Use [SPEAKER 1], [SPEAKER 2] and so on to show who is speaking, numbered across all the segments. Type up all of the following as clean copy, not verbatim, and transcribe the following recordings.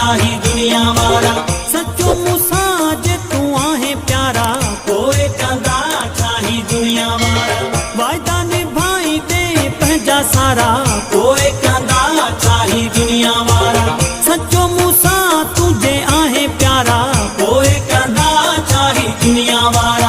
[SPEAKER 1] चाही दुनिया वारा।
[SPEAKER 2] सचो मूंसां जे तूं आहे प्यारा,
[SPEAKER 1] कोई कंदा चाही दुनिया वारा।
[SPEAKER 2] वायदा निभाई दे पंहिंजा सारा,
[SPEAKER 1] कोई कंदा चाही दुनिया वारा।
[SPEAKER 2] सचो मूंसां तुझे आहे प्यारा,
[SPEAKER 1] कोई कंदा चाही दुनिया वारा।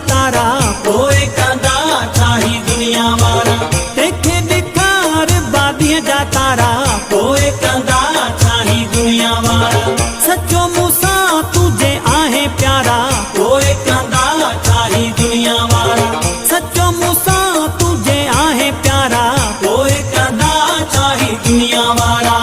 [SPEAKER 2] तारा
[SPEAKER 1] कोई कंदा चाही दुनिया वारा।
[SPEAKER 2] तेखे ॾिखार बादीअ जा तारा,
[SPEAKER 1] कोई कंदा चाही दुनिया वारा।
[SPEAKER 2] सचो मूंसां तुझे आहे प्यारा,
[SPEAKER 1] कोई कंदा चाही दुनिया वारा।
[SPEAKER 2] सचो मूंसां तुझे आहे प्यारा,
[SPEAKER 1] कोई कंदा चाही दुनिया वारा।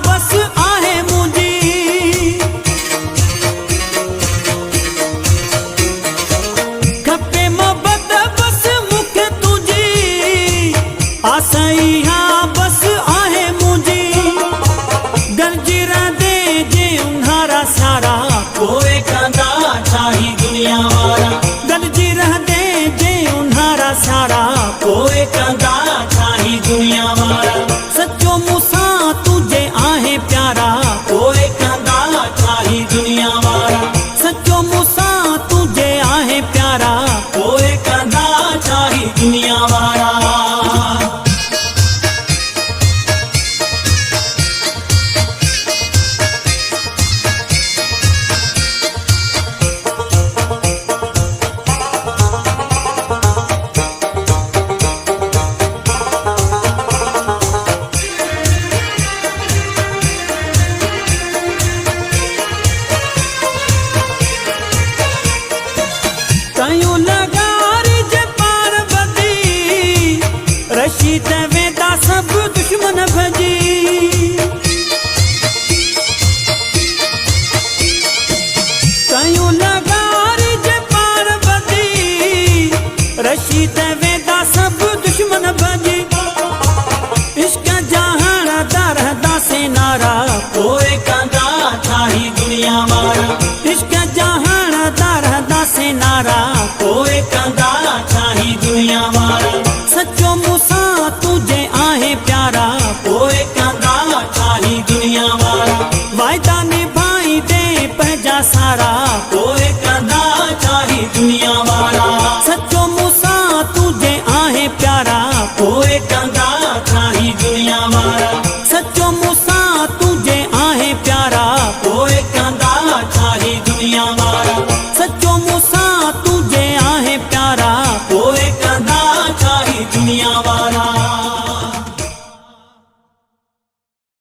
[SPEAKER 2] बस आहे मुंहिंजी, खपे मोहबत बस मूंखे तुंहिंजी, आसाई हा बस आहे मुंहिंजी। गरजी रहंदे जे उन्हारा सारा,
[SPEAKER 1] कोई कंदा चाही दुनिया वारा।
[SPEAKER 2] गरजी रहंदे जे उन्हारा सारा,
[SPEAKER 1] कोई कंदा चाही दुनिया वारा।
[SPEAKER 2] सचो मूंसां तुझे आहे प्यारा,
[SPEAKER 1] कोई कंदा चाही दुनिया वारा।
[SPEAKER 2] सचो मूंसां तुझे आहे प्यारा,
[SPEAKER 1] कोई कंदा चाही दुनिया वारा।
[SPEAKER 2] कयूं लगारी जे पार बदी रशी